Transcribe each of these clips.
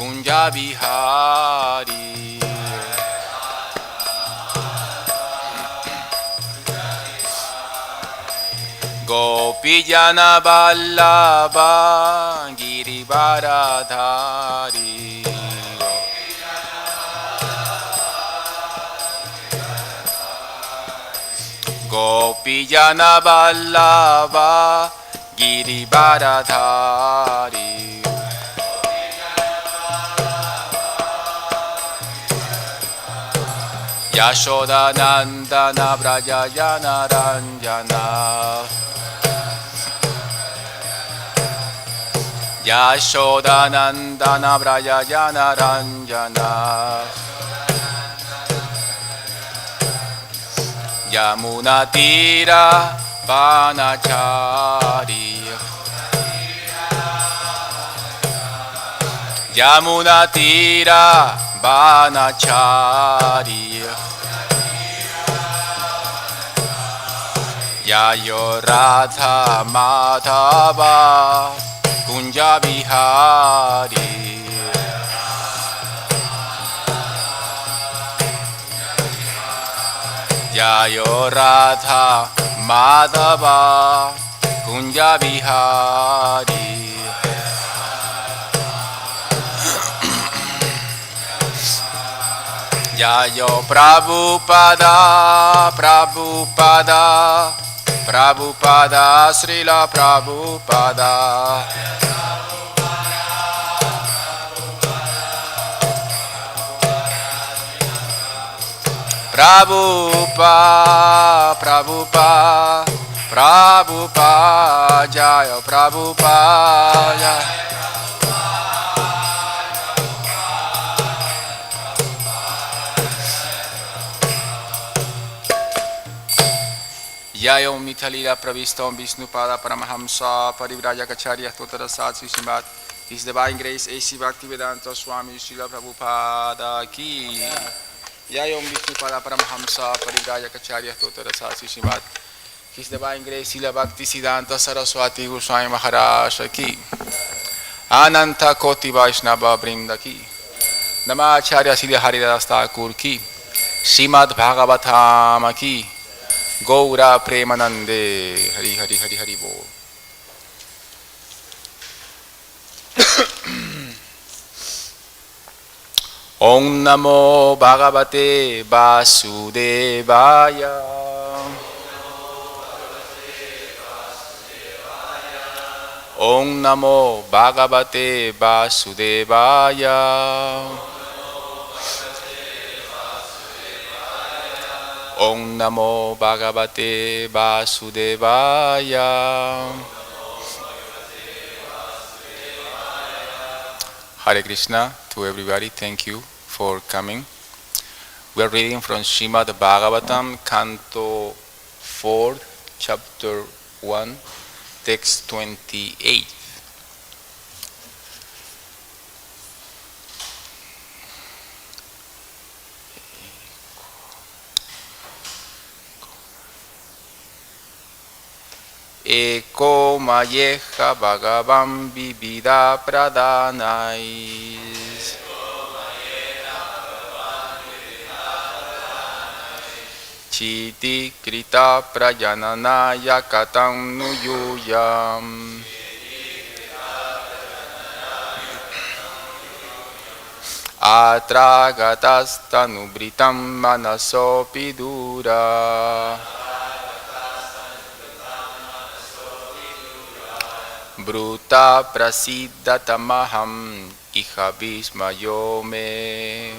kunja vihari. Gopijana vallabha girivaradhari. Gopijana vallabha girivaradhari. Yashoda nandana vrajayana ranjana. Yashoda nandana vrajayana ranjana. Yamuna tira vanachari. Yamuna tira vanachari. Yayo radha madhava kunja vihari. Yayo radha madhava kunja vihari. Yayo Prabhupada, Prabhupada, Prabhupada, Srila Prabhupada. Prabhupada, Prabhupada, Prabhupada, Jaya Prabhupada. Yayom Mithalila Pravistom Vishnupada Paramahamsa Parivrajakacharyah Totarasat Sishimat. His Divine Grace A.C. Bhaktivedanta Swami Srila Prabhupada Ki. Yayom Vishnupada Paramahamsa Parivrajakacharyah Totarasat Sishimat. His Divine Grace Srila Bhaktisiddhanta Saraswati Goswami Maharaj Ki. Ananta Koti Vaishnava Vrinda Ki. Namacharya Srila Haridas Thakur Ki. Srimad Bhagavatam Ki. Gaura Premanande. Hari Hari Hari Hari Bol. Om Namo Bhagavate Vasudevaya. Om Namo Bhagavate Vasudevaya. Om Namo Bhagavate Vasudevaya. Hare Krishna to everybody. Thank you for coming. We are reading from Srimad Bhagavatam, Canto 4, Chapter 1, Text 28. Eko mayeha bhagavam vivida pradhanais. Chiti krita prajananaya katam nuyuyam. Atragatas-tanubritam manasopi dura. Bruta prasiddhatamaham iha vismayo me.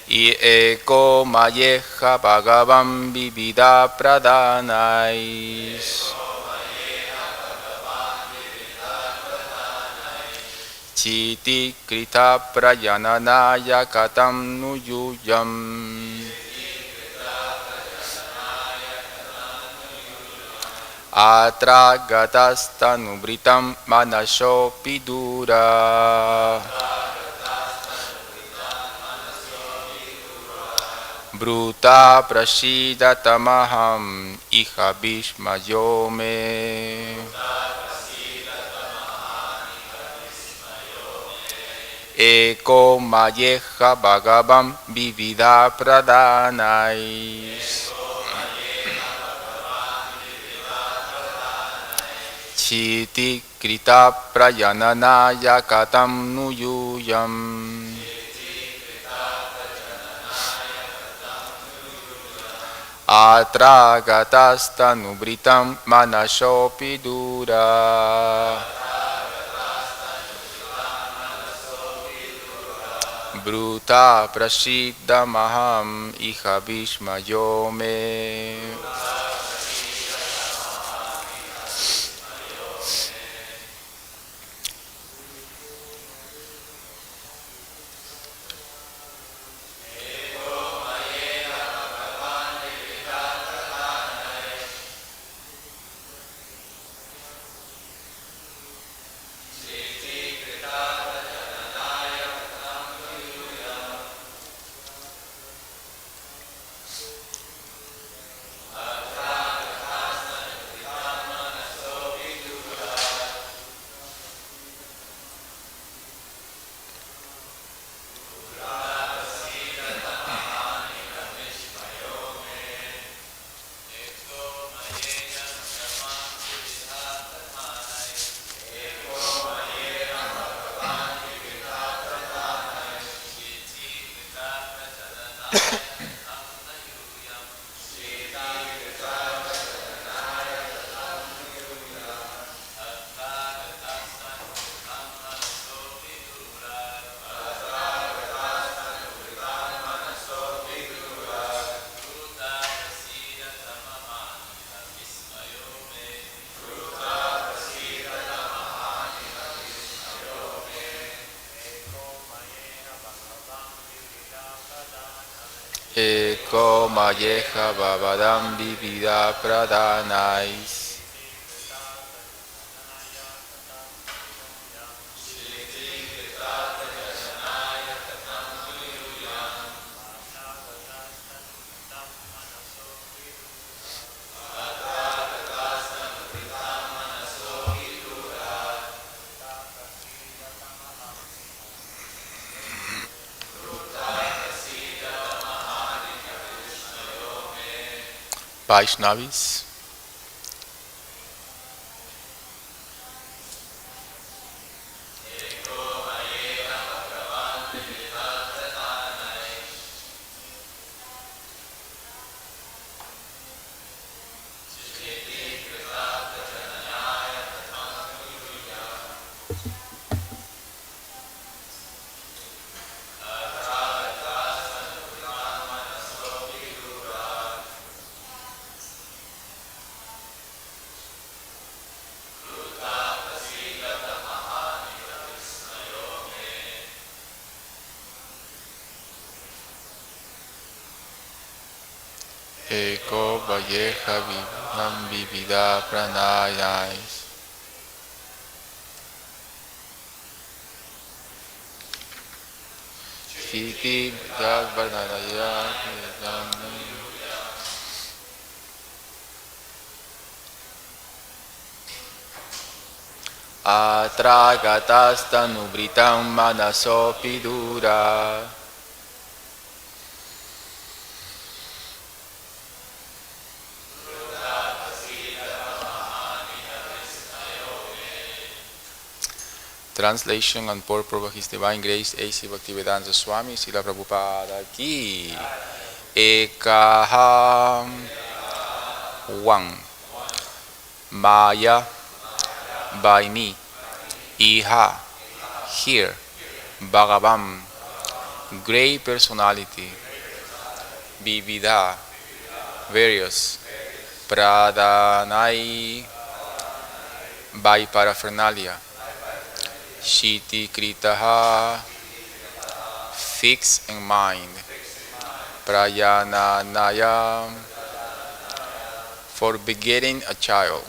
Eko mayeha bhagavam vivida pradhanais. Chiti krita prajananaya katam nuyuyam. Atragatas-tanubritam manasopi dura. Bruta prasiddhatamaham iha vismayo me. Eko mayeha bhagavam vivida pradhanais. Chiti kṛtaḥ prayananaya katam nuyuyam. Atragatastānubritam manasopi dura. Bruta prasiddhamaham iha vismayo me. Eko mayeha bhavadam vivida pradhanais. Vaishnavis, Eko vayeha bhavadam vivida pradhanais. Siti Jagvarnadaya Atragatastānubritam manasopi dura. Translation and purport of His Divine Grace A.C. Bhaktivedanta Swami Srila Prabhupada ki. Ekaham Wang Maya by me Iha here Bhagavam Great Personality Vivida various Pradhanai by paraphernalia Shiti kṛtaḥ fix in mind Prayananaya for begetting a child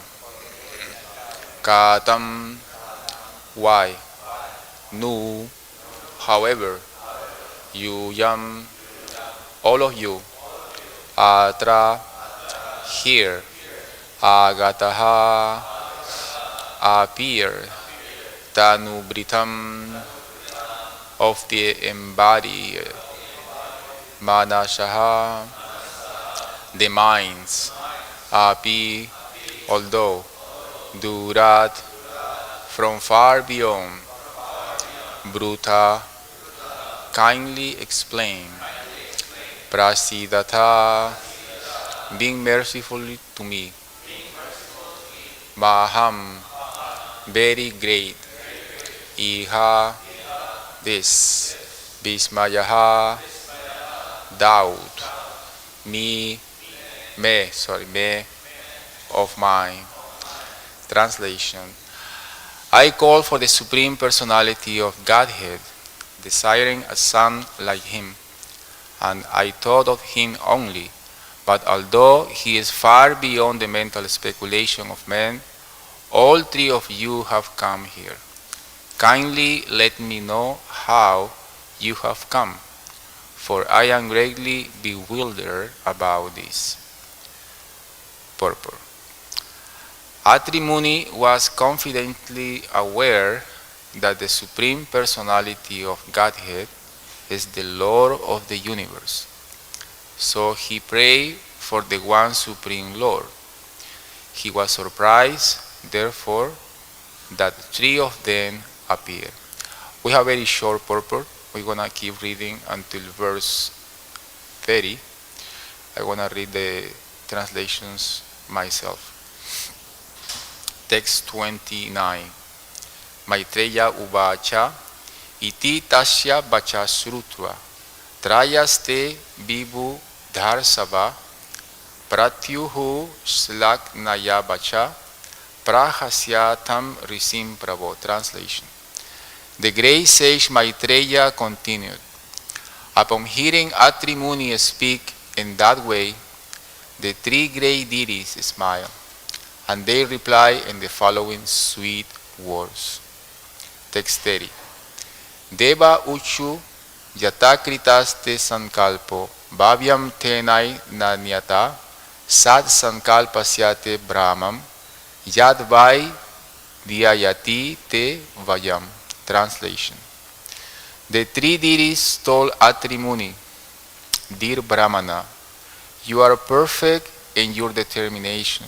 Katam why Nu however Yuyam all of you Atra here Agataha appear Tanubritam of the embodied Manasah, the minds, api, although, durat, from far beyond, bruta, kindly explain, prasidata, being merciful to me, maham, very great, iha, this, vismayaha, doubt, me, of mine. Translation. I call for the Supreme Personality of Godhead, desiring a son like him, and I thought of him only, but although he is far beyond the mental speculation of men, all three of you have come here. Kindly let me know how you have come, for I am greatly bewildered about this. Purport. Atri Muni was confidently aware that the Supreme Personality of Godhead is the Lord of the universe. So he prayed for the one Supreme Lord. He was surprised, therefore, that three of them appeared. We have a very short purport. We're going to keep reading until verse 30. I want to read the translations myself. Text 29. Maitreya uvacha iti tasya vacha srutva trayaste vibu dharsava pratyuhu slaknaya vacha prahasyatam risim prabhu. Translation. The great sage Maitreya continued. Upon hearing Atri Muni speak in that way, the three great deities smiled, and they reply in the following sweet words. Text 30. Devā ūcuḥ yathā kṛtas te saṅkalpo bhāvyam tenai nānyathā sat-saṅkalpasya te brahman yathā dhyāyati te vayam. Translation. The three deities told Atri Muni, Dear brahmaṇa, you are perfect in your determination,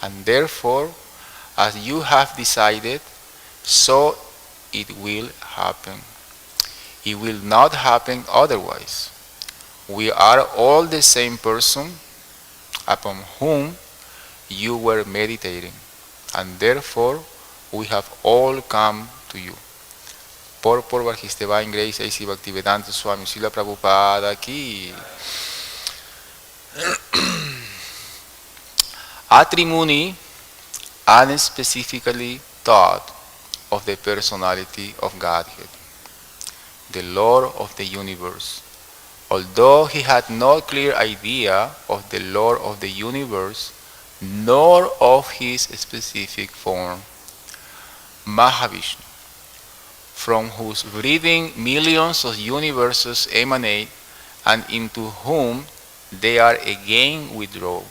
and therefore, as you have decided, so it will happen. It will not happen otherwise. We are all the same person upon whom you were meditating, and therefore we have all come to you. Purport by His Divine Grace A.C. Bhaktivedanta Swami Srila Prabhupada ki. Atri Muni unspecifically thought of the personality of Godhead, the Lord of the universe, although he had no clear idea of the Lord of the universe, nor of his specific form, Mahavishnu, from whose breathing millions of universes emanate and into whom they are again withdrawn,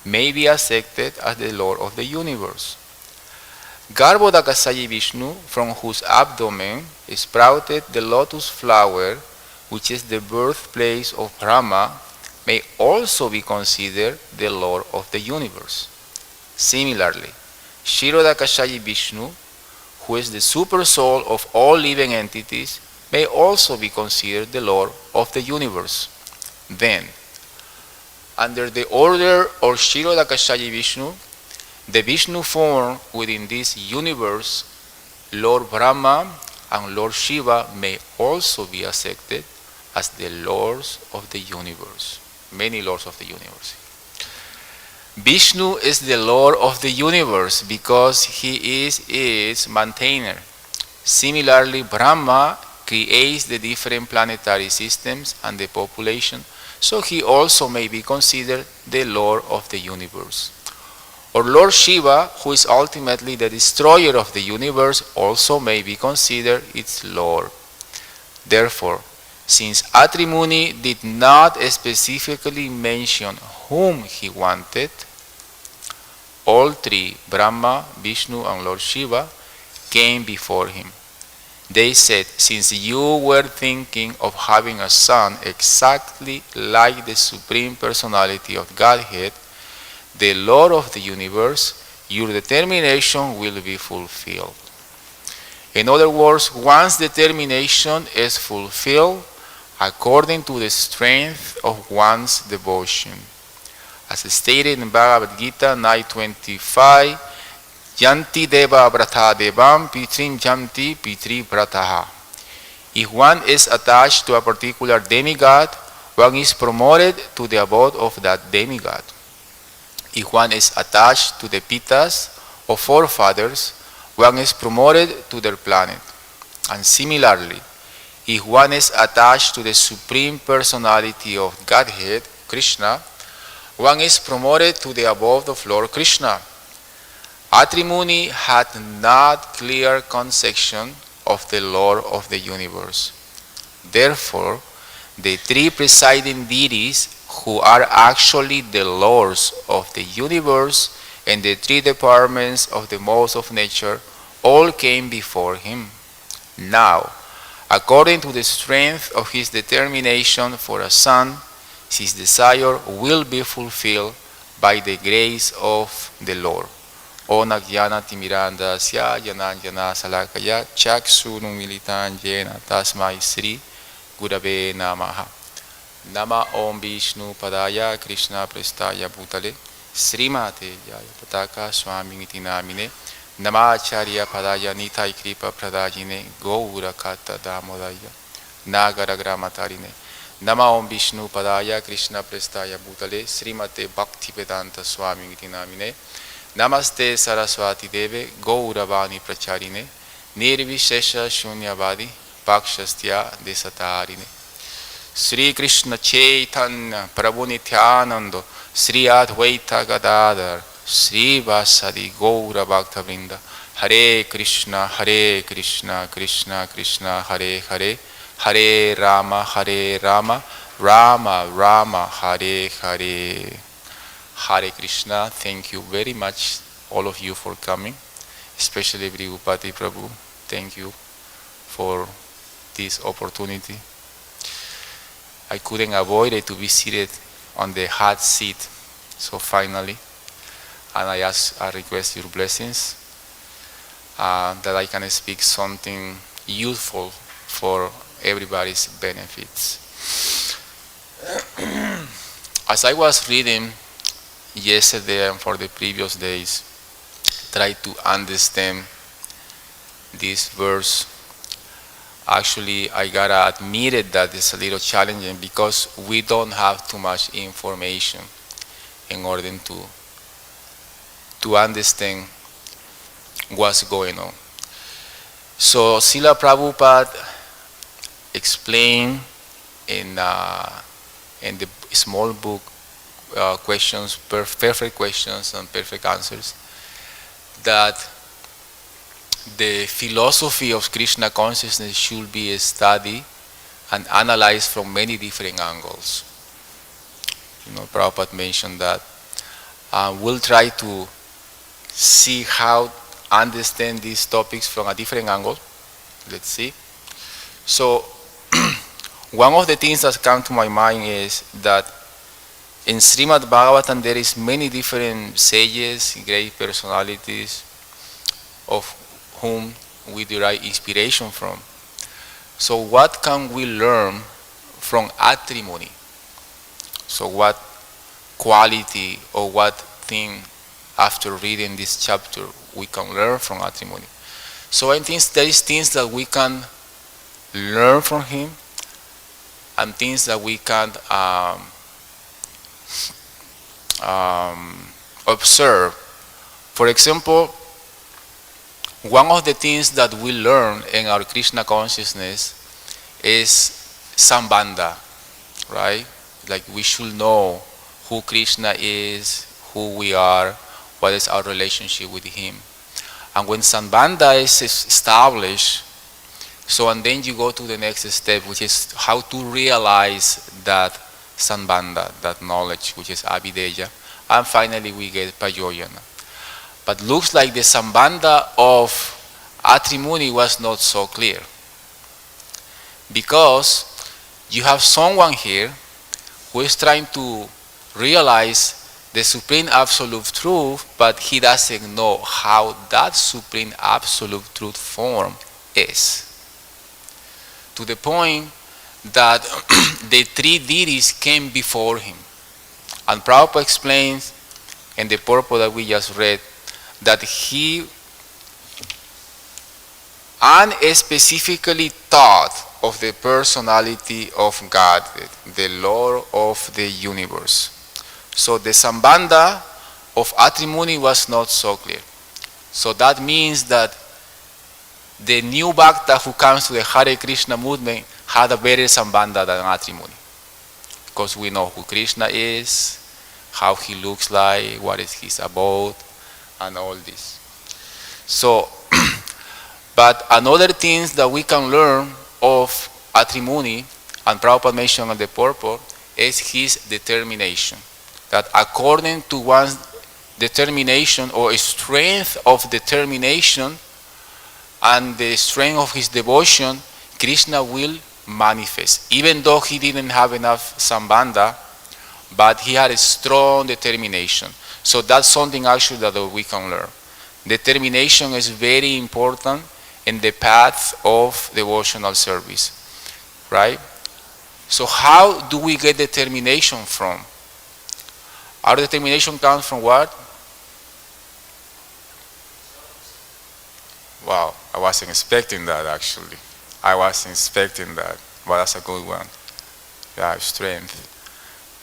may be accepted as the Lord of the universe. Garbhodakasayi Vishnu, from whose abdomen sprouted the lotus flower, which is the birthplace of Brahma, may also be considered the Lord of the universe. Similarly, Kshirodakasayi Vishnu, who is the super soul of all living entities, may also be considered the Lord of the universe. Then, under the order of Kshirodakasayi Vishnu, the Vishnu form within this universe, Lord Brahma and Lord Shiva, may also be accepted as the lords of the universe. Many lords of the universe. Vishnu is the Lord of the universe because he is its maintainer. Similarly, Brahma creates the different planetary systems and the population, so he also may be considered the Lord of the universe. Or Lord Shiva, who is ultimately the destroyer of the universe, also may be considered its Lord. Therefore, since Atri Muni did not specifically mention whom he wanted, all three, Brahma, Vishnu, and Lord Shiva, came before him. They said, since you were thinking of having a son exactly like the Supreme Personality of Godhead, the Lord of the universe, your determination will be fulfilled. In other words, one's determination is fulfilled according to the strength of one's devotion. As stated in Bhagavad Gita 9.25, Yanti devā brata devam pitrim yanti pitri brataha. If one is attached to a particular demigod, one is promoted to the abode of that demigod. If one is attached to the pitas or forefathers, one is promoted to their planet. And similarly, if one is attached to the Supreme Personality of Godhead, Krishna, one is promoted to the abode of Lord Krishna. Atri Muni had not clear conception of the Lord of the universe. Therefore, the three presiding deities, who are actually the lords of the universe and the three departments of the modes of nature, all came before him. Now, according to the strength of his determination for a son, his desire will be fulfilled by the grace of the Lord. O nagyana timiranda sya yananyana salakaya chaksunum militan jena tasmai sri gurave namaha. Nama Om Vishnu Padaya Krishna Prestaya Bhutale Srimate Jaya Pataka Swami Iti Namine Nama Acarya Padaya Nitai Kripa Pradajine Gaura Kata Damodaya Nagara Gramatarine Nama Om Vishnu Padaya Krishna Prestaya Bhutale Srimate Bhaktivedanta Swami Iti Namine Namaste Saraswati Deve Gauravani Pracharine Nirvishesha Shunyavadi Pakshastya Desatarine Sri Krishna Chaitanya Prabhu Nityananda Sri Advaita Gadadhar Sri Vasadi Gaura Bhakta Vrinda Hare Krishna Krishna Krishna Hare Hare Hare Rama Rama Rama Hare Hare. Hare Krishna. Thank you very much, all of you, for coming, especially Brihupati Prabhu. Thank you for this opportunity. I couldn't avoid it to be seated on the hot seat, so finally, and I request your blessings that I can speak something useful for everybody's benefits. As I was reading yesterday and for the previous days, try to understand this verse. Actually, I gotta admit it that it's a little challenging because we don't have too much information in order to understand what's going on. So Srila Prabhupada explained in the small book questions, perfect questions and perfect answers, that the philosophy of Krishna consciousness should be studied and analyzed from many different angles. Prabhupada mentioned that. We'll try to see how understand these topics from a different angle. Let's see. So, one of the things that come to my mind is that in Srimad Bhagavatam there is many different sages, great personalities, of whom we derive inspiration from. So what can we learn from Atri Muni? So what quality or what thing after reading this chapter we can learn from Atri Muni? So I think there is things that we can learn from him and things that we can observe. For example, one of the things that we learn in our Krishna consciousness is Sambandha, right? Like we should know who Krishna is, who we are, what is our relationship with him. And when Sambandha is established, so and then you go to the next step, which is how to realize that Sambandha, that knowledge, which is Abhideya, and finally we get Payoyana. But looks like the Sambandha of Atri Muni was not so clear. Because you have someone here who is trying to realize the supreme absolute truth, but he doesn't know how that supreme absolute truth form is. To the point that the three deities came before him. And Prabhupada explains in the purport that we just read that he unspecifically thought of the personality of God, the Lord of the universe. So the Sambandha of Atri Muni was not so clear. So that means that the new Bhakta who comes to the Hare Krishna movement had a better Sambandha than Atri Muni. Because we know who Krishna is, how he looks like, what is his abode, and all this. So, but another things that we can learn of Atri Muni, and Prabhupada mentioned on the purport, is his determination. That according to one's determination or strength of determination and the strength of his devotion, Krishna will manifest. Even though he didn't have enough Sambandha, but he had a strong determination. So that's something actually that we can learn. Determination is very important in the path of devotional service, right? So how do we get determination from? Our determination comes from what? Wow, I wasn't expecting that actually. I wasn't expecting that, but that's a good one. Yeah, strength.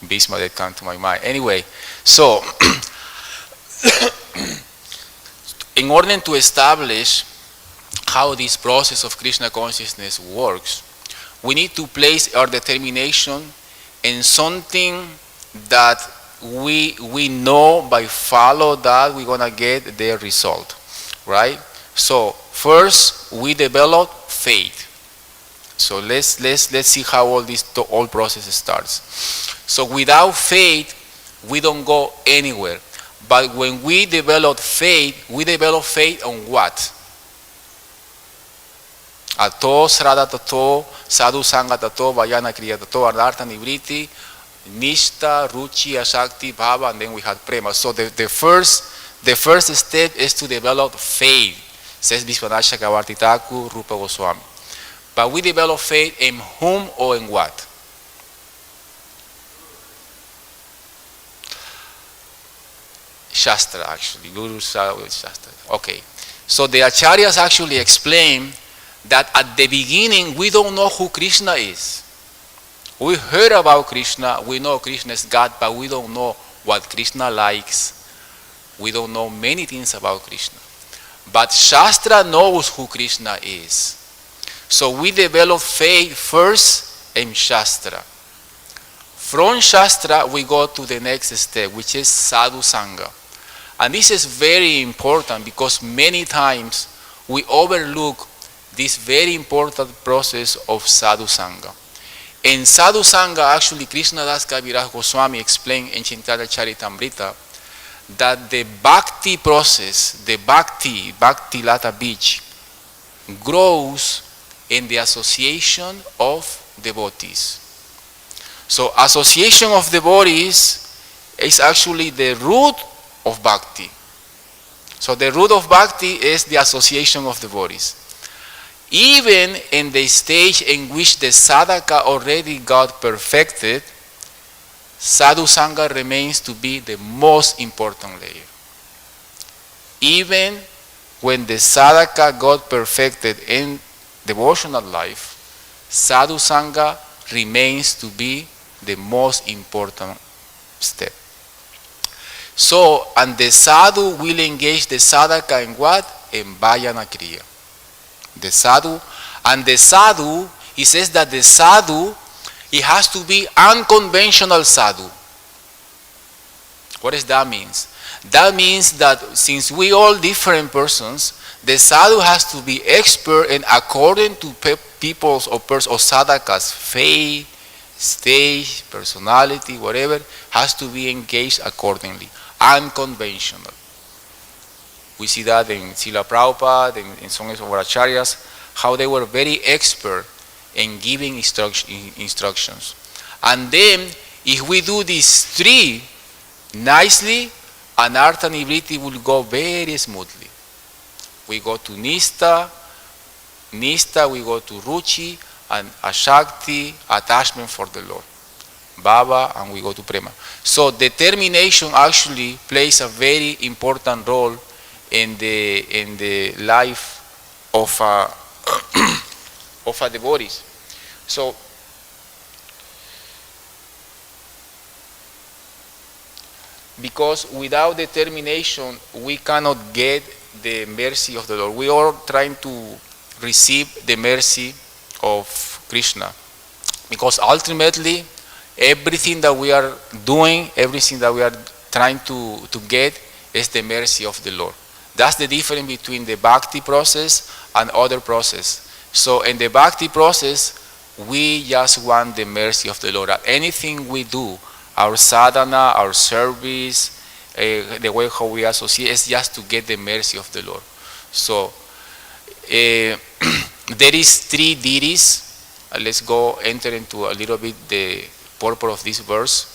Bhisma that come to my mind. Anyway, so in order to establish how this process of Krishna consciousness works, we need to place our determination in something that we know by follow that we're gonna get the result, right? So first we develop faith. So let's see how all this whole process starts. So without faith, we don't go anywhere. But when we develop faith on what? Ato, srada tato, sadhu sangha tato, vayana kriya tato, ardartha nivriti, nishta, ruchi, asakti, bhava, and then we have prema. So the first step is to develop faith, says Vishwanath Chakravarti Thakur, Rupa Goswami. But we develop faith in whom or in what? Shastra, actually. Guru Shastra. Okay. So the Acharyas actually explain that at the beginning we don't know who Krishna is. We heard about Krishna, we know Krishna is God, but we don't know what Krishna likes. We don't know many things about Krishna. But Shastra knows who Krishna is. So we develop faith first in Shastra. From Shastra we go to the next step, which is sadhu sangha. And this is very important because many times we overlook this very important process of sadhu sangha. In sadhu sangha, actually Krishna Das Kaviraj Goswami explained in Chaitanya Charitamrita that the bhakti process, the bhakti lata beach, grows in the association of devotees. So association of devotees is actually the root of bhakti. So the root of bhakti is the association of devotees. Even in the stage in which the sadhaka already got perfected, sadhu sangha remains to be the most important layer. Even when the sadhaka got perfected in devotional life, sadhu sangha remains to be the most important step. So, and the sadhu will engage the sadhaka in what? In vayana kriya. The sadhu, and the sadhu, he says that the sadhu, he has to be unconventional sadhu. What does that mean? That means that since we all different persons, the sadhu has to be expert in according to people's or sadhaka's faith, stage, personality, whatever, has to be engaged accordingly, unconventional. We see that in Srila Prabhupada, in some of our acharyas, how they were very expert and giving instructions. And then, if we do these three nicely, anartha nivritti will go very smoothly. We go to nistha, we go to ruchi, and ashakti, attachment for the Lord. Bhava, and we go to prema. So determination actually plays a very important role in the life of of devotees. So because without determination we cannot get the mercy of the Lord. We are trying to receive the mercy of Krishna, because ultimately everything that we are doing, everything that we are trying to get is the mercy of the Lord. That's the difference between the bhakti process and other process. So in the bhakti process, we just want the mercy of the Lord. Anything we do, our sadhana, our service, the way how we associate, is just to get the mercy of the Lord. So there is three deities. Let's go enter into a little bit the purport of this verse.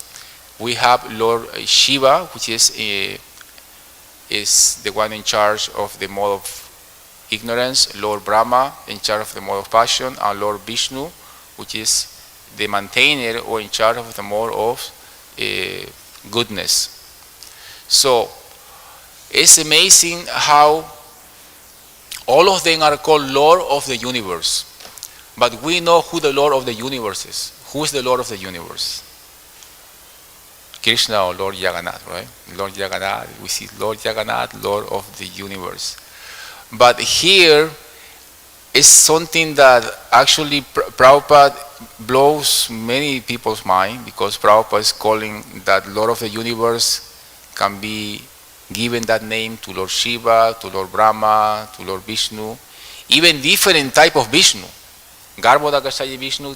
We have Lord Shiva, which is the one in charge of the mode of ignorance, Lord Brahma in charge of the mode of passion, and Lord Vishnu, which is the maintainer or in charge of the mode of goodness. So it's amazing how all of them are called Lord of the universe, but we know who the Lord of the universe is. Who is the Lord of the universe? Krishna or Lord Jagannath, right? Lord Jagannath, we see Lord Jagannath, Lord of the universe. But here is something that actually Prabhupada blows many people's mind, because Prabhupada is calling that Lord of the universe can be given that name to Lord Shiva, to Lord Brahma, to Lord Vishnu, even different type of Vishnu. Garbhodakashayi Vishnu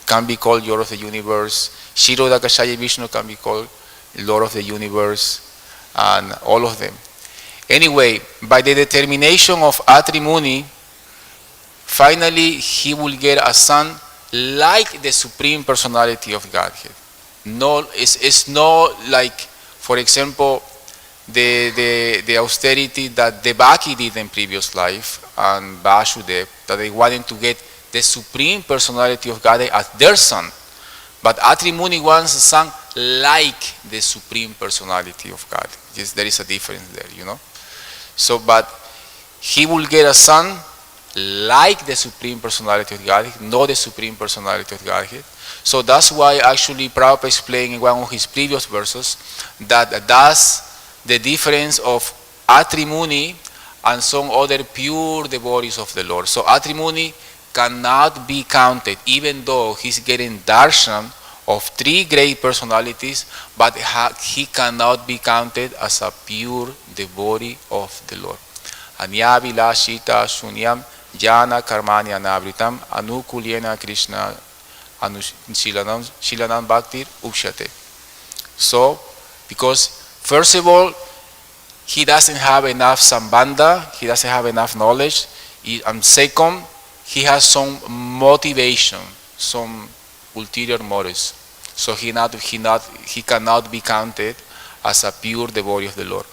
can be called Lord of the universe. Shirodakashayi Vishnu can be called Lord of the universe, and all of them. Anyway, by the determination of Atri Muni, finally he will get a son like the Supreme Personality of Godhead. No, it's not like, for example, the austerity that Devaki did in previous life and Vasudev, that they wanted to get the Supreme Personality of Godhead as their son. But Atri Muni wants a son like the Supreme Personality of God. Yes, there is a difference there, you know. So, but he will get a son like the Supreme Personality of Godhead, not the Supreme Personality of Godhead. So that's why actually Prabhupada explained in one of his previous verses that that's the difference of Atri Muni and some other pure devotees of the Lord. So Atri Muni cannot be counted, even though he's getting darshan of three great personalities, but he cannot be counted as a pure devotee of the Lord. Anyavilashita shunyam jnana karmanya navritam anukulyena Krishna shilanam bhaktir upshate. So, because first of all, he doesn't have enough sambandha, he doesn't have enough knowledge, and second, he has some motivation, some ulterior motives. So he cannot be counted as a pure devotee of the Lord.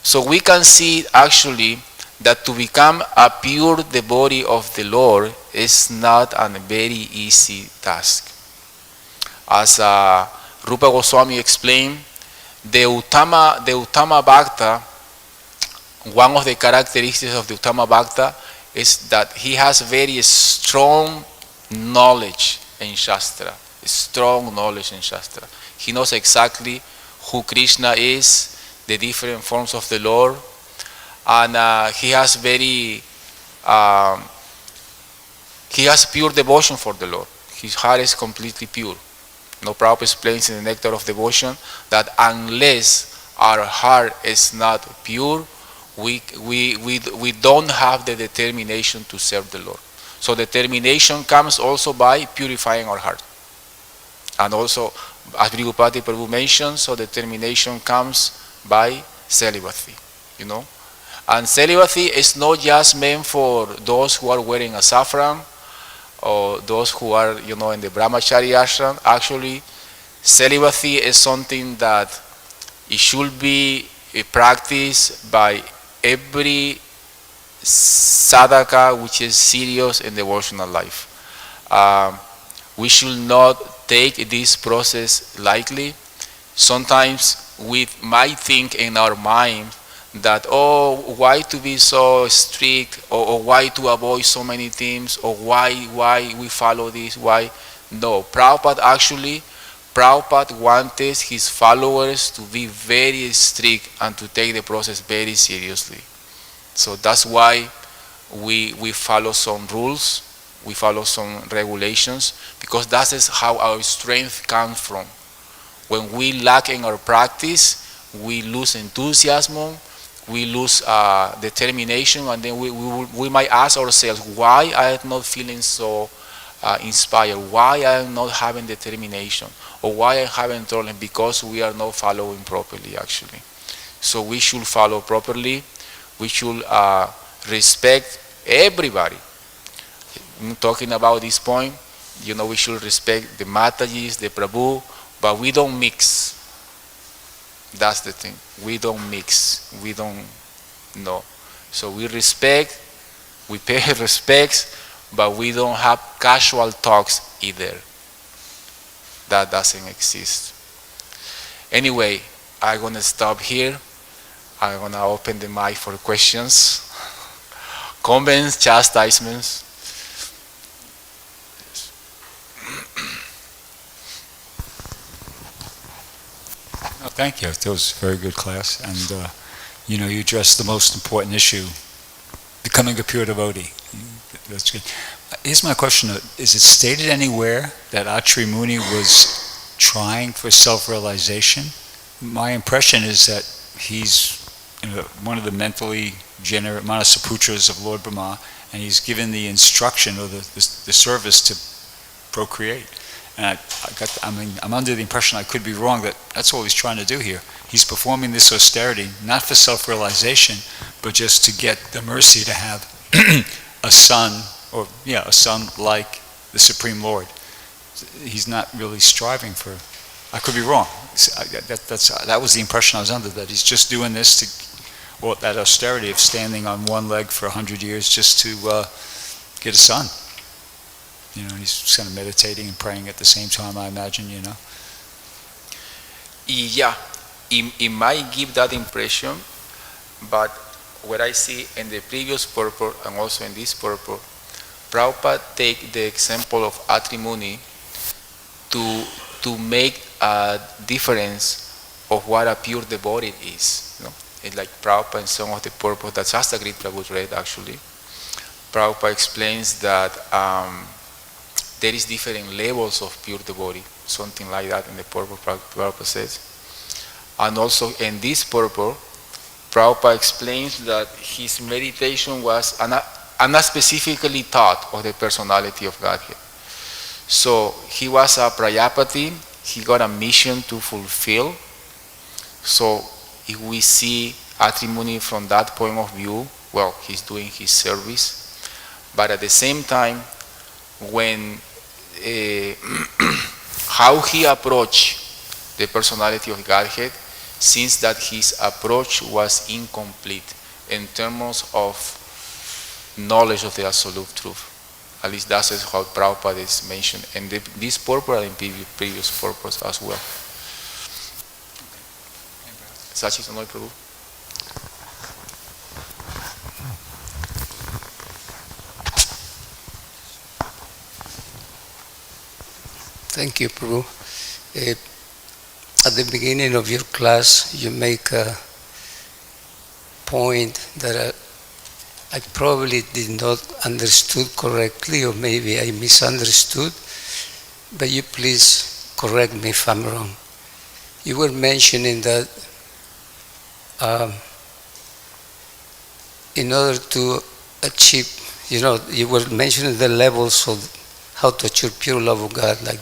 So we can see actually that to become a pure devotee of the Lord is not a very easy task. As Rupa Goswami explained, the Uttama Bhakta, one of the characteristics of the Uttama Bhakta is that he has very strong knowledge in Shastra. Strong knowledge in Shastra. He knows exactly who Krishna is, the different forms of the Lord, and he has pure devotion for the Lord. His heart is completely pure. No, Prabhupada explains in the Nectar of Devotion that unless our heart is not pure, we don't have the determination to serve the Lord. So determination comes also by purifying our heart. And also, as Brigupati Prabhu mentioned, so determination comes by celibacy, you know. And celibacy is not just meant for those who are wearing a saffron or those who are, in the brahmachari ashram, actually, celibacy is something that it should be practiced by every sadhaka which is serious in devotional life. We should not take this process lightly. Sometimes we might think in our mind that, oh, why to be so strict, or why to avoid so many things, or why we follow this, why? No, Prabhupada wanted his followers to be very strict and to take the process very seriously. So that's why we follow some rules, we follow some regulations, because that is how our strength comes from. When we lack in our practice, we lose enthusiasm, we lose determination, and then we might ask ourselves, why I am not feeling so inspired, why I am not having determination, or why I am having trouble, because we are not following properly actually. So we should follow properly, we should respect everybody. Talking about this point, we should respect the Matajis, the Prabhu, but we don't mix. That's the thing. We don't mix. We don't know. So we respect, we pay respects, but we don't have casual talks either. That doesn't exist. Anyway, I'm going to stop here. I'm going to open the mic for questions, comments, chastisements. Oh, thank you. That was a very good class. And, you addressed the most important issue, becoming a pure devotee. That's good. Here's my question. Is it stated anywhere that Atri Muni was trying for self-realization? My impression is that he's one of the mentally generate Manasaputras of Lord Brahma, and he's given the instruction or the service to procreate. And I'm under the impression, I could be wrong, that that's all he's trying to do here. He's performing this austerity, not for self-realization, but just to get the mercy to have a son like the Supreme Lord. He's not really striving for, I could be wrong. That was the impression I was under, that he's just doing this that austerity of standing on one leg for 100 years just to get a son. He's just kind of meditating and praying at the same time, I imagine, Yeah, it might give that impression, but what I see in the previous purport and also in this purport, Prabhupada take the example of Atri Muni to make a difference of what a pure devotee is. It's like Prabhupada in some of the purport that Shastagrit Prabhu read actually. Prabhupada explains that there is different levels of pure devotee, something like that in the purport Prabhupada says. And also in this purport, Prabhupada explains that his meditation was not specifically taught of the personality of Godhead. So he was a Prajapati, he got a mission to fulfill. So if we see Atri Muni from that point of view, well, he's doing his service. But at the same time, when how he approached the personality of Godhead, since that his approach was incomplete in terms of knowledge of the absolute truth. At least that is how Prabhupada is mentioned in this purport and in previous purports as well. Sachi Sonoy Prabhu. Thank you, Prabhu. At the beginning of your class, you make a point that I probably did not understood correctly, or maybe I misunderstood, but you please correct me if I'm wrong. You were mentioning that in order to achieve, you were mentioning the levels of how to achieve pure love of God, like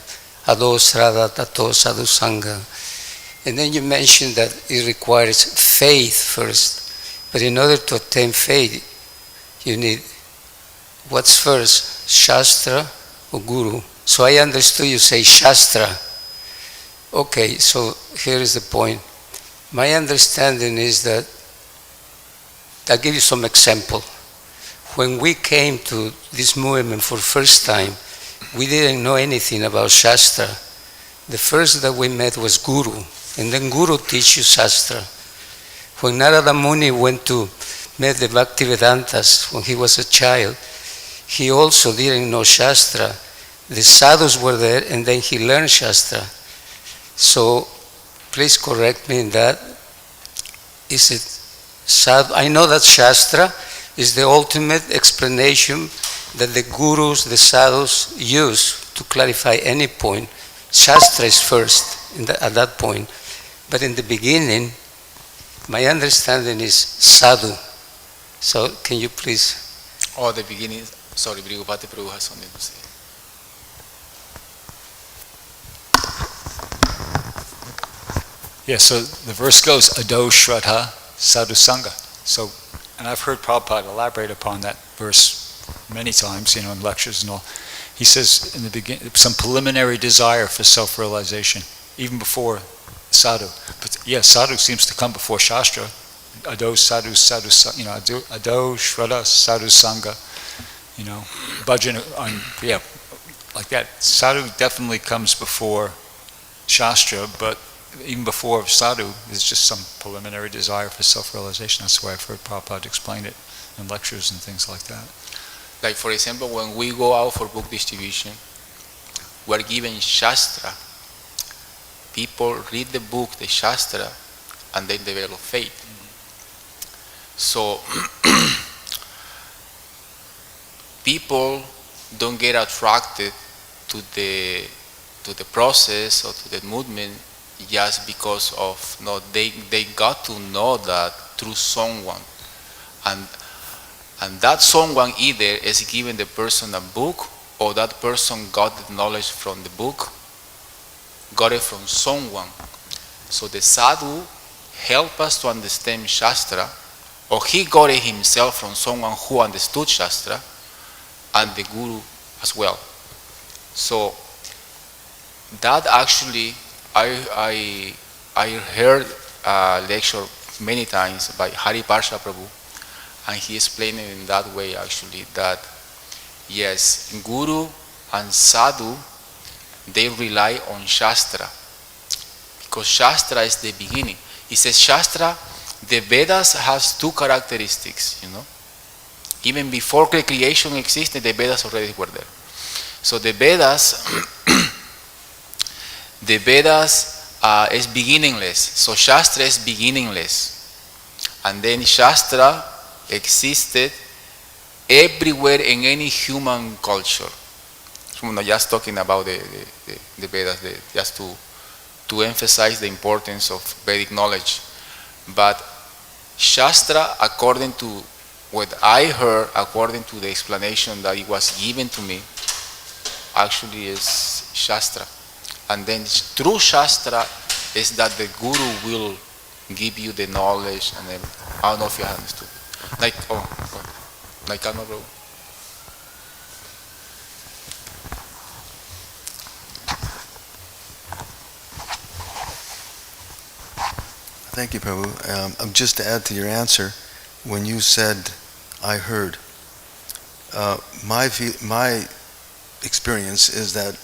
Ado, Sraddha, Tato, Sadhu, Sangha. And then you mentioned that it requires faith first. But in order to attain faith, you need, what's first? Shastra or guru. So I understood you say Shastra. Okay, so here is the point. My understanding is that, I'll give you some example. When we came to this movement for the first time, we didn't know anything about Shastra. The first that we met was Guru, and then Guru teach you Shastra. When Narada Muni went to meet the Bhaktivedantas when he was a child, he also didn't know Shastra. The sadhus were there, and then he learned Shastra. So, please correct me in that. Is it sadhu? I know that Shastra is the ultimate explanation that the gurus, the sadhus use to clarify any point. Shastra is first at that point. But in the beginning, my understanding is sadhu. So, can you please? Oh, the beginning. Sorry, Brigupati Prabhu has something to say. Yeah, so the verse goes, Ado Shraddha Sadhu Sangha. So, and I've heard Prabhupada elaborate upon that verse many times, in lectures and all. He says in the beginning, some preliminary desire for self-realization, even before sadhu. But yeah, sadhu seems to come before Shastra. Ado Sadhu, Ado Shraddha Sadhu Sangha, bhajan, like that. Sadhu definitely comes before Shastra, but even before sadhu, there's just some preliminary desire for self-realization. That's why I've heard Prabhupada explain it in lectures and things like that. Like, for example, when we go out for book distribution, we're given Shastra. People read the book, the Shastra, and then develop faith. So, people don't get attracted to the process or to the movement just because of they got to know that through someone, and that someone either is giving the person a book, or that person got the knowledge from the book, got it from someone. So the sadhu help us to understand Shastra, or he got it himself from someone who understood Shastra, and the guru as well. So that actually, I heard a lecture many times by Hari Parsha Prabhu, and he explained it in that way actually, that yes, guru and sadhu, they rely on Shastra, because Shastra is the beginning. He says Shastra, the Vedas has two characteristics, Even before creation existed, the Vedas already were there. So the Vedas, is beginningless. So Shastra is beginningless. And then Shastra existed everywhere in any human culture. So we're just talking about the Vedas, just to emphasize the importance of Vedic knowledge. But Shastra, according to what I heard, according to the explanation that it was given to me, actually is Shastra. And then through Shastra is that the guru will give you the knowledge, and then, I don't know if you understood. Like Karma Prabhu. Thank you, Prabhu. Just to add to your answer, when you said, I heard, my experience is that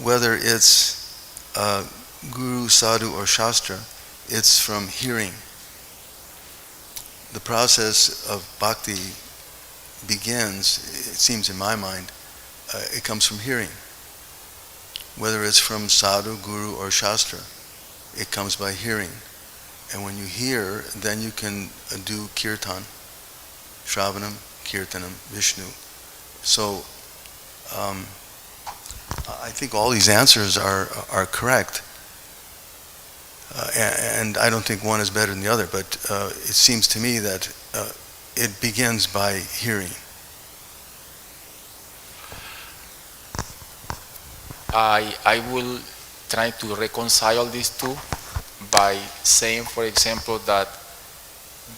whether it's Guru, Sadhu, or Shastra, it's from hearing. The process of bhakti begins, it seems in my mind, it comes from hearing. Whether it's from Sadhu, Guru, or Shastra, it comes by hearing. And when you hear, then you can do kirtan, shravanam, kirtanam, Vishnu. So I think all these answers are correct. And I don't think one is better than the other, but it seems to me that it begins by hearing. I will try to reconcile these two by saying, for example, that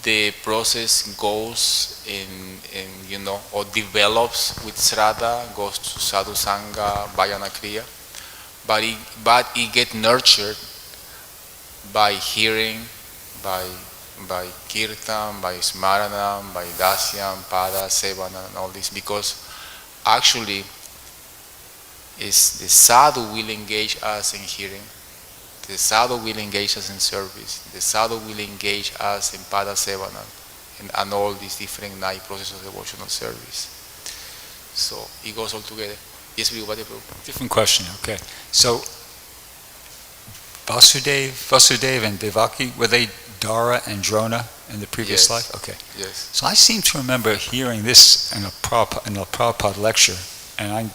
the process goes in you know, or develops with Shraddha, goes to sadhu sangha, bhajana kriya, but it gets nurtured by hearing, by kirtan, by smaranam, by dasyam, pada, sevana, and all this, because actually is the sadhu will engage us in hearing, the sadhu will engage us in service, the sadhu will engage us in pada sevana, and all these different 9 processes of devotional service. So it goes all together. Yes, Prabhu. Different question, okay. So Vasudeva and Devaki, were they Dara and Drona in the previous Yes. life? Okay. Yes. So I seem to remember hearing this in a Prabhupada lecture, and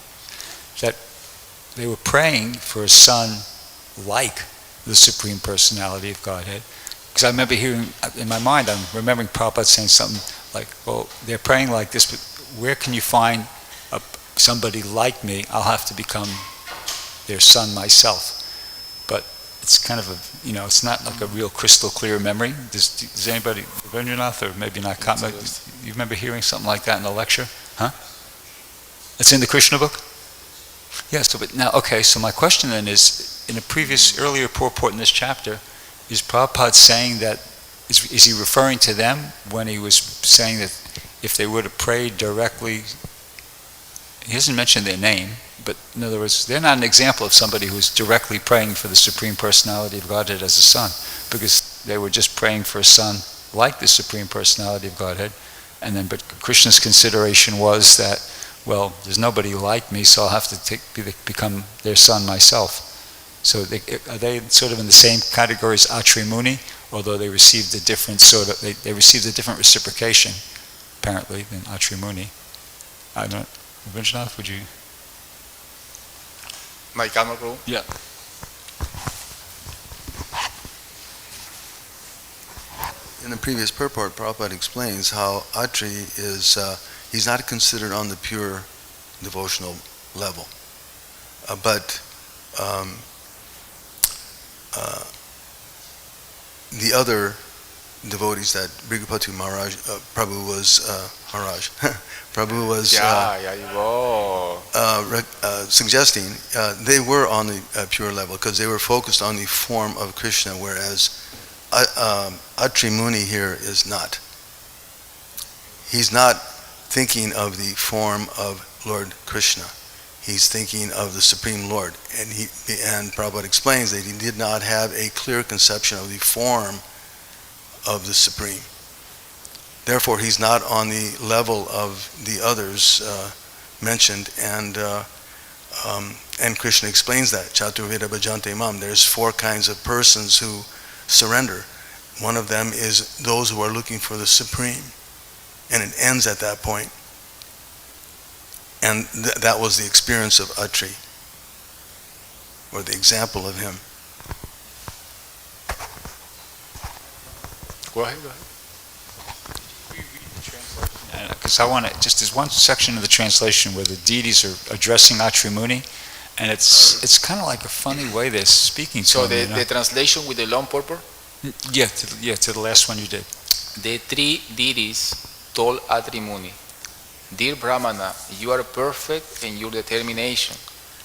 that they were praying for a son like the Supreme Personality of Godhead. Because I remember hearing, in my mind, I'm remembering Prabhupada saying something like, well, they're praying like this, but where can you find somebody like me? I'll have to become their son myself. But it's kind of a, you know, it's not like a real crystal clear memory. Does anybody, Ravindranath, or maybe not, you remember hearing something like that in the lecture? Huh? It's in the Krishna book? Yes, so, but now, okay, so my question then is, in a previous, earlier purport in this chapter, is Prabhupada saying that, is he referring to them when he was saying that if they were to pray directly, he doesn't mention their name, but in other words, they're not an example of somebody who's directly praying for the Supreme Personality of Godhead as a son, because they were just praying for a son like the Supreme Personality of Godhead, and then, but Krishna's consideration was that, well, there's nobody like me, so I'll have to become their son myself. So are they sort of in the same category as Atri Muni, although they received a different sort of, they received a different reciprocation, apparently, than Atri Muni. I don't know. Ravindranath, would you? My camera, Prabhu? Yeah. In the previous purport, Prabhupada explains how Atri is, he's not considered on the pure devotional level, but the other devotees that Brigapatu Maharaj, Prabhu was Maharaj, Prabhu was suggesting, they were on the pure level because they were focused on the form of Krishna, whereas Atri Muni here is not. He's not thinking of the form of Lord Krishna. He's thinking of the Supreme Lord. And Prabhupada explains that he did not have a clear conception of the form of the Supreme. Therefore, he's not on the level of the others mentioned, and Krishna explains that. Chaturveda bhajante mam. There's 4 kinds of persons who surrender. One of them is those who are looking for the Supreme, and it ends at that point. And that was the experience of Atri, or the example of him. Go ahead. Because I want to, just there's one section of the translation where the deities are addressing Atri Muni, and it's kind of like a funny way they're speaking to So him. the translation with the long purport? Yeah, to the last one you did. The 3 deities told Atri Muni, "Dear Brahmana, you are perfect in your determination,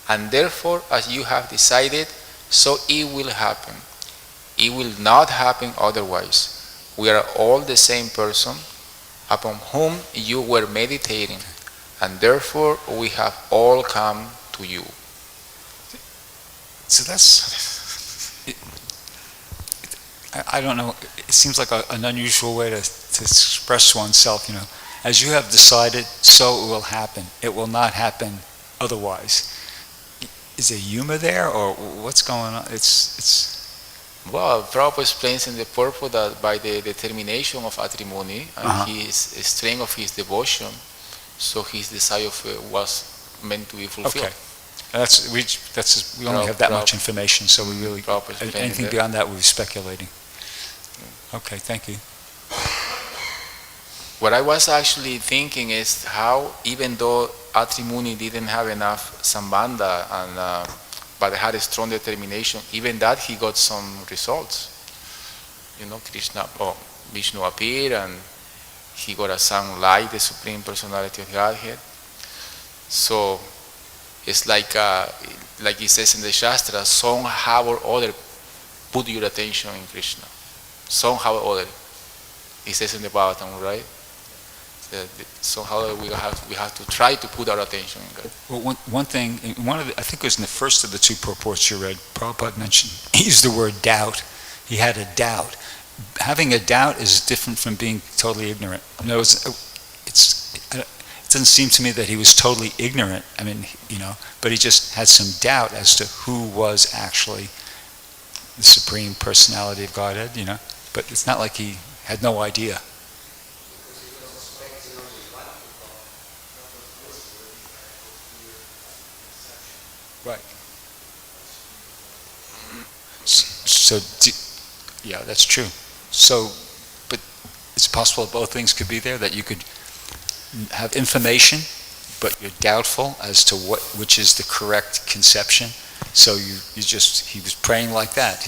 and therefore as you have decided, so it will happen. It will not happen otherwise. We are all the same person upon whom you were meditating, and therefore we have all come to you." So I don't know, it seems like an unusual way to express oneself, you know. As you have decided, so it will happen. It will not happen otherwise. Is there humor there, or what's going on? Well, Prabhupada explains in the purport that by the determination of Atri Muni and his strength of his devotion, so his desire was meant to be fulfilled. Okay. We only have that much information, so we really, anything beyond that we're speculating. Okay, thank you. What I was actually thinking is how, even though Atri Muni didn't have enough sambandha, but had a strong determination, even that he got some results. You know, Krishna, Vishnu appeared and he got a son like the Supreme Personality of Godhead. So it's like it says in the Shastra, somehow or other put your attention in Krishna. Somehow or other. It says in the Bhāvyaṁ, right? Somehow we have to try to put our attention in God. Well, one thing, I think it was in the first of the two purports you read, Prabhupada mentioned, he used the word doubt. He had a doubt. Having a doubt is different from being totally ignorant. No, it doesn't seem to me that he was totally ignorant. I mean, but he just had some doubt as to who was actually the Supreme Personality of Godhead, But it's not like he had no idea. Right. So, yeah, that's true. So, but it's possible both things could be there, that you could have information, but you're doubtful as to which is the correct conception. So he was praying like that.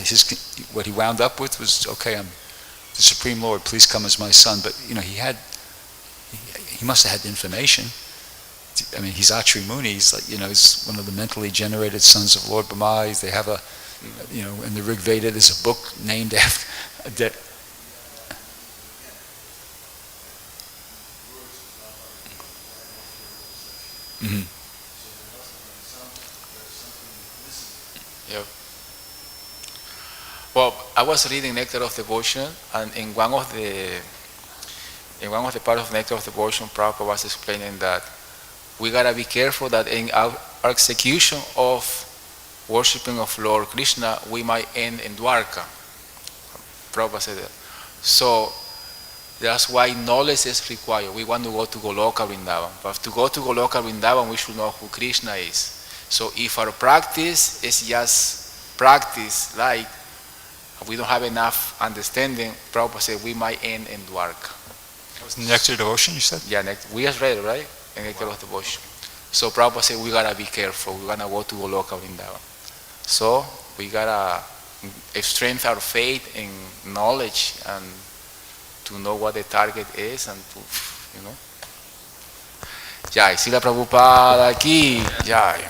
What he wound up with was, okay, I'm the Supreme Lord, please come as my son. But he must have had information. I mean, he's Atri Muni. He's like, he's one of the mentally generated sons of Lord Brahma. They have in the Rig Veda, there's a book named after. Mm-hmm. Yeah. Well, I was reading Nectar of Devotion, and in one of the parts of Nectar of Devotion, Prabhupada was explaining that we gotta be careful that in our execution of worshipping of Lord Krishna, we might end in Dwarka. Prabhupada said that. So that's why knowledge is required. We want to go to Goloka Vrindavan. But to go to Goloka Vrindavan, we should know who Krishna is. So if our practice is just practice, like we don't have enough understanding, Prabhupada said we might end in Dwarka. That was Nectar of Devotion, you said? Yeah, we just read it, right? In Nectar of Devotion. So Prabhupada said we gotta be careful. We're gonna go to Goloka Vrindavan. So we gotta strengthen our faith in knowledge and to know what the target is and to, Jai, Srila Prabhupada ki Jai.